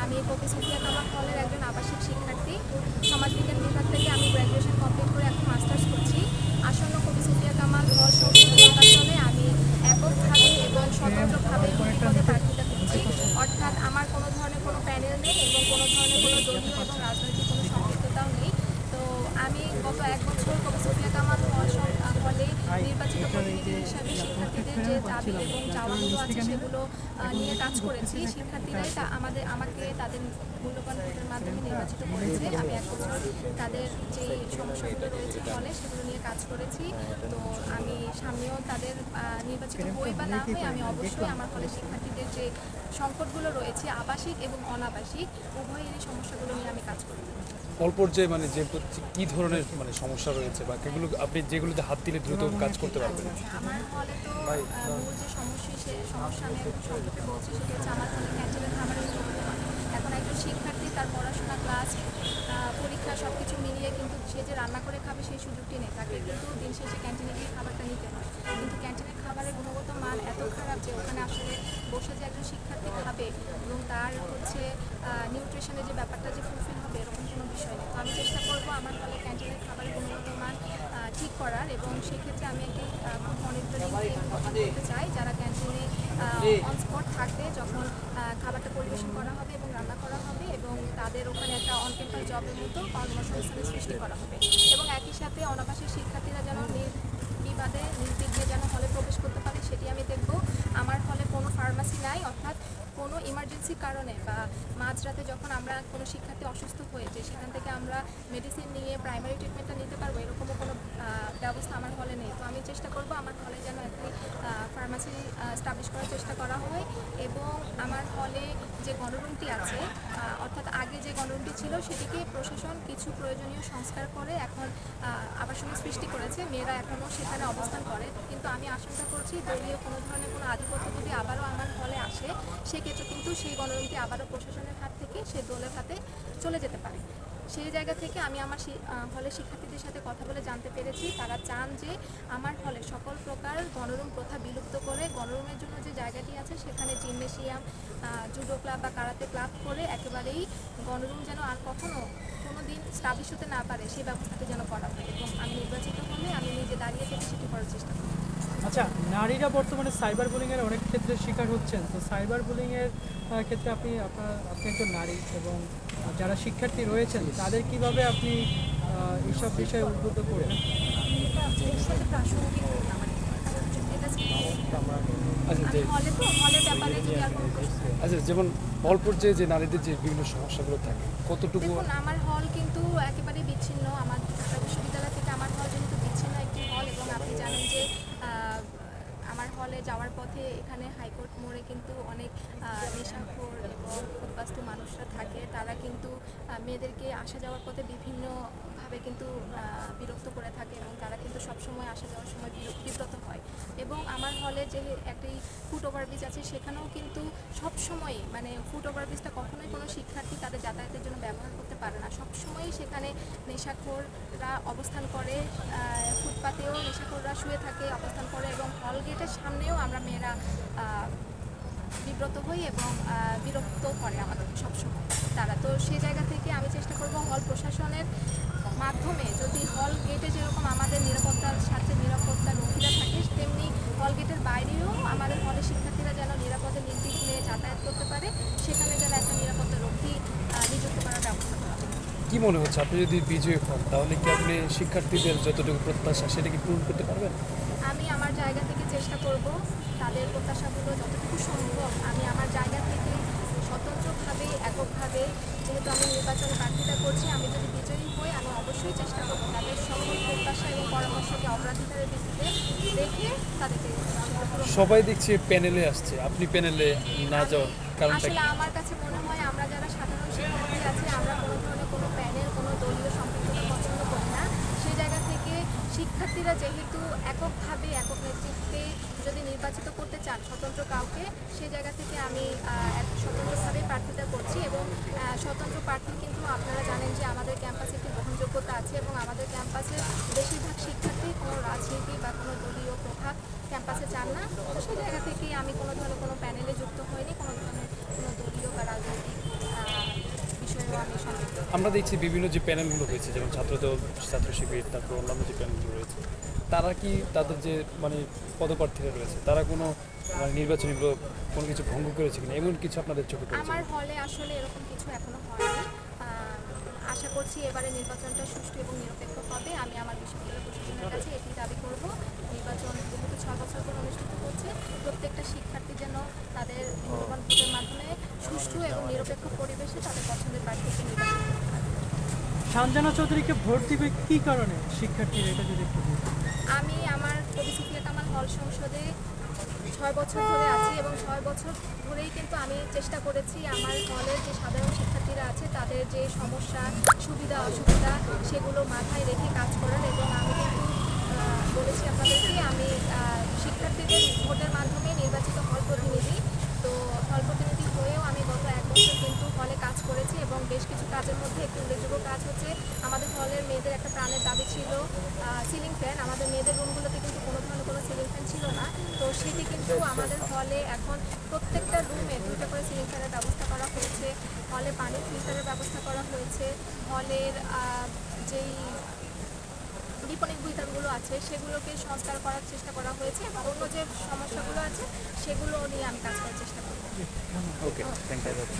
আমি কবি সুফিয়া কামাল হলের একজন আবাসিক শিক্ষার্থী। সমাজবিজ্ঞান বিভাগ থেকে আমি গ্র্যাজুয়েশন কমপ্লিট করে এখন মাস্টার্স করছি। আসন্ন কবি সুফিয়া কামাল হল সংসদ নির্বাচনে আমি এককভাবে এবং স্বতন্ত্রভাবে দুটি পদে প্রার্থিতা করছি। অর্থাৎ আমার কোনো ধরনের কোনো প্যানেল নেই এবং কোনো ধরনের কোনো দলীয় এবং রাজনৈতিক কোনো সম্পৃক্ততাও নেই। তো আমি গত 1 বছর কবি সুফিয়া কামাল হলে নির্বাচিত প্রতিনিধি হিসাবে শিক্ষার্থীদের যে দাবি এবং চাওয়াগুলো আছে সেগুলো নিয়ে কাজ করেছি। শিক্ষার্থীরাই আমাকে তাদের মূল্যবান ভোটের মাধ্যমে নির্বাচিত করেছে। আমি 1 বছর তাদের যে সমস্যাগুলো রয়েছে হলে সেগুলো নিয়ে কাজ করেছি। তো আমি সামনেও তাদের নির্বাচিত হই বা না হই, আমি অবশ্যই আমার হলে শিক্ষার্থীদের যে সংকটগুলো রয়েছে আবাসিক এবং অনাবাসিক উভয়েরই সমস্যাগুলো নিয়ে আমি কাজ করি। হল পর্যায়ে মানে যে কি ধরনের মানে সমস্যা রয়েছে বা এগুলো আপনি যেগুলোতে হাত দিলে দ্রুত কাজ করতে পারবেন? আমার হলে তো মূল যে সমস্যা আমি একদম সংক্ষেপে বলছি, সেটা হচ্ছে আমার হলে ক্যান্টিনের খাবারের গুণগত মান। এখন একজন শিক্ষার্থী তার পড়াশোনা, ক্লাস, পরীক্ষা সব কিছু মিলিয়ে কিন্তু সে যে রান্না করে খাবে সেই সুযোগটি নেই। তাকে কিন্তু দিন শেষে ক্যান্টিনে গিয়ে খাবারটা নিতে হয়। কিন্তু ক্যান্টিনের খাবারের গুণগত মান এত খারাপ যে ওখানে আসলে বসে যে একজন শিক্ষার্থী খাবে এবং তার হচ্ছে নিউট্রিশনের যে ব্যাপারটা যে ফুলফিল হবে এরকম কোনো বিষয় নেই। তো আমি চেষ্টা করবো আমার হলে ক্যান্টিনের খাবারের গুণগত মান ঠিক করার, এবং সেক্ষেত্রে আমি একটি ফুড মনিটরিং টিম গঠন করতে চাই যারা ক্যান্টিনে অন স্পট থাকবে যখন খাবারটা পরিবেশন করা হবে এবং রান্না করা হবে, এবং তাদের ওখানে একটা অন ক্যাম্পাস জবের মতো কর্মসংস্থানের সৃষ্টি করা হবে। এবং একই সাথে অনাবাসিক শিক্ষার্থীরা যেন নির্বিবাদে নির্বিঘ্নে যেন হলে প্রবেশ করতে পারে সেটি আমি দেখব। আমার হলে কোনো ফার্মাসি নাই, অর্থাৎ কোনো ইমার্জেন্সির কারণে বা মাঝরাতে যখন আমরা কোনো শিক্ষার্থী অসুস্থ হয়েছে সেখান থেকে আমরা মেডিসিন নিয়ে প্রাইমারি ট্রিটমেন্টটা নিতে পারবো এরকমও কোনো ব্যবস্থা আমার হলে নেই। তো আমি চেষ্টা করব আমার হলে যেন একটি ফার্মাসি স্টাবলিশ করার চেষ্টা করা হয়, এবং আমার হলে যে গণরুমটি আছে অর্থাৎ আগে যে গণরুমটি ছিল সেটিকে প্রশাসন কিছু প্রয়োজনীয় সংস্কার করে এখন আবাসনের সৃষ্টি করেছে। মেয়েরা এখনও সেখানে অবস্থান করে, কিন্তু আমি আশঙ্কা করছি দলীয় কোনো ধরনের কোনো আধিপত্য যদি আবারও আমার হলে আসে সেক্ষেত্রে কিন্তু সেই গণরুমটি আবারও প্রশাসনের হাত থেকে সে দলের হাতে চলে যেতে পারে। সেই জায়গা থেকে আমি আমার হলে শিক্ষার্থীদের সাথে কথা বলে জানতে পেরেছি তারা চান যে আমার হলে সকল প্রকার গণরুম প্রথা বিলুপ্ত করে গণরুমের জন্য যে জায়গাটি আছে সেখানে জিমনেশিয়াম, জুডো ক্লাব বা কারাতে ক্লাব করে একেবারেই গণরুম যেন আর কখনো কোনো দিন স্টাবলিশ হতে না পারে সেই ব্যবস্থাটি যেন করা হয়, এবং আমি নির্বাচিত হলে আমি নিজে দাঁড়িয়ে থেকে সেটি করার চেষ্টা করি। আচ্ছা, নারীরা বর্তমানে সাইবার বুলিংয়ের অনেক ক্ষেত্রে শিকার হচ্ছেন, তো সাইবার বুলিংয়ের ক্ষেত্রে আপনি একজন নারী এবং যারা শিক্ষার্থী রয়েছেন তাদের কিভাবে আপনি এইসব বিষয়ে উদ্বুদ্ধ করবেন? আচ্ছা, যেমন হল পর্যায়ে যে নারীদের যে বিভিন্ন সমস্যাগুলো থাকে কতটুকু? দেখুন, আমার হল কিন্তু একেবারেই বিচ্ছিন্ন। আমার ঢাকা বিশ্ববিদ্যালয় থেকে আমার হল যেহেতু বিচ্ছিন্ন একটি হল, এবং আপনি জানেন যে আমার হলে যাওয়ার পথে এখানে হাইকোর্ট মোড়ে কিন্তু অনেক নেশাখোর এবং উদ্বাস্তু মানুষরা থাকে। তারা কিন্তু মেয়েদেরকে আসা যাওয়ার পথে বিভিন্নভাবে কিন্তু বিরক্ত করে থাকে, এবং তারা কিন্তু সবসময় আসা যাওয়ার সময় বিব্রত হয়। এবং আমার হলে যে একটি ফুট ওভারব্রিজ আছে সেখানেও কিন্তু সবসময় মানে ফুট ওভারব্রিজটা কখনোই কোনো শিক্ষার্থী তাদের যাতায়াতের জন্য ব্যবহার করতে পারে না। সবসময়ই সেখানে নেশাখোররা অবস্থান করে, ফুটপাতেও নেশাখোররা শুয়ে থাকে, অবস্থান করে, এবং হল গেটের সামনেও আমরা মেয়েরা বিব্রত হই এবং বিরক্ত করে আমাদেরকে সবসময় তারা। তো সেই জায়গা থেকে আমি চেষ্টা করব হল প্রশাসনের মাধ্যমে যদি হল গেটে যেরকম আমাদের নিরাপত্তার সাথে নিরাপত্তা রক্ষীরা থাকে তেমনি হল গেটের বাইরেও আমাদের হলের শিক্ষার্থীরা যেন নিরাপদে নির্বিঘ্নে যাতায়াত করতে পারে, সেখানে যেন একটা নিরাপত্তা রক্ষী নিযুক্ত করার ব্যবস্থা করা হবে। কি মনে হচ্ছে আপনি যদি বিজয়ী হন তাহলে কি আপনি শিক্ষার্থীদের যতটুকু প্রত্যাশা সেটা কি পূরণ করতে পারবেন? আমি আমার জায়গা থেকে চেষ্টা করব তাদের প্রত্যাশাগুলো যতটুকু সম্ভব আমি আমার জায়গা থেকে স্বতন্ত্রভাবে এককভাবে, যেহেতু আমি নির্বাচনে প্রার্থিতা করছি, আমি যদি বিজয়ী হই আমি অবশ্যই চেষ্টা করব তাদের সকল প্রত্যাশা এবং পরামর্শকে অগ্রাধিকারের ভিত্তিতে রেখে তাদেরকে। সবাই দেখছি প্যানেলে আসছে, আপনি প্যানেলে না যাওয়ার কারণটা আসলে কি? আমার কাছে মনে হয় আমরা যারা সাধারণ শিক্ষার্থী আছি আমরা কোনো ধরনের কোনো প্যানেল, কোনো দলীয় সম্পৃক্ততা পছন্দ করি না। সেই জায়গা থেকে শিক্ষার্থীরা যেহেতু এককভাবে একক নেতৃত্বে যদি নির্বাচিত করতে চান স্বতন্ত্র কাউকে, সেই জায়গা থেকে আমি স্বতন্ত্রভাবে প্রার্থিতা করছি, এবং স্বতন্ত্র প্রার্থী কিন্তু আপনারা জানেন যে আমাদের ক্যাম্পাসে একটি গ্রহণযোগ্যতা আছে, এবং আমাদের ক্যাম্পাসের বেশিরভাগ শিক্ষার্থী কোনো রাজনীতি বা কোনো দলীয় প্রভাব ক্যাম্পাসে চান না। তো সেই জায়গা থেকেই আমি কোনো ধরনের কোনো প্যানেলে যুক্ত হইনি, কোনো ধরনের কোনো দলীয় বা রাজনৈতিক আমরা দেখছি বিভিন্ন যে প্যানেলগুলো হয়েছে, যেমন ছাত্রদল, ছাত্র শিবির, তারপর অন্যান্য যে প্যানেলগুলো রয়েছে, তারা কি তাদের যে মানে পদপ্রার্থীরা রয়েছে তারা কোনো মানে নির্বাচনী কোনো কিছু ভঙ্গ করেছে কিনা, এমন কিছু আপনাদের চোখে পড়েছে? আমার হলে আসলে এরকম কিছু এখনো হয়নি। আশা করছি এবারে নির্বাচনটা সুষ্ঠু এবং নিরপেক্ষ হবে। আমি আমার বিশ্ববিদ্যালয় প্রশাসনের কাছে এটি দাবি করব। নির্বাচন যেহেতু 6 বছর করে অনুষ্ঠিত হচ্ছে, প্রত্যেকটা শিক্ষার্থী যেন তাদের মূল্যবান ভোটের মাধ্যমে সুষ্ঠু এবং নিরপেক্ষ পরিবেশে তাদের পছন্দের প্রার্থীকে নির্বাচন করতে পারে। সানজানা চৌধুরীকে ভোট দিবে কী কারণে শিক্ষার্থীরা, এটা যদি একটু বলতেন। আমি আমার কবি সুফিয়া কামাল হল সংসদে 6 বছর ধরে আছি এবং 6 বছর ধরেই কিন্তু আমি চেষ্টা করেছি আমার হলের যে সাধারণ শিক্ষার্থীরা আছে তাদের যে সমস্যা, সুবিধা অসুবিধা সেগুলো মাথায় রেখে কাজ করার, এবং আমি কিন্তু বলেছি আপনাদেরকে আমি শিক্ষার্থীদের ভোটের মাধ্যমে নির্বাচিত হল প্রতিনিধি। তো হল প্রতিনিধি হয়েও আমি গত 1 বছর কিন্তু হলে কাজ করেছি, এবং বেশ কিছু কাজের মধ্যে একটি উল্লেখযোগ্য কাজ হচ্ছে আমাদের হলের মেয়েদের একটা প্রাণের দাবি ছিল সিলিং ফ্যান। আমাদের মেয়েদের রুমগুলোতে কিন্তু কোনো ধরনের কোনো সিলিং ফ্যান ছিল না। তো সেটি কিন্তু আমাদের হলে এখন প্রত্যেকটা রুমে 2টা করে সিলিং ফ্যানের ব্যবস্থা করা হয়েছে, হলে পানির ফিল্টারের ব্যবস্থা করা হয়েছে, হলের যেই বিপণিক বৈতানগুলো আছে সেগুলোকে সংস্কার করার চেষ্টা করা হয়েছে, এবং অন্য যে সমস্যাগুলো আছে সেগুলো নিয়ে আমি কাজ করার চেষ্টা করব। ওকে, থ্যাংক ইউ।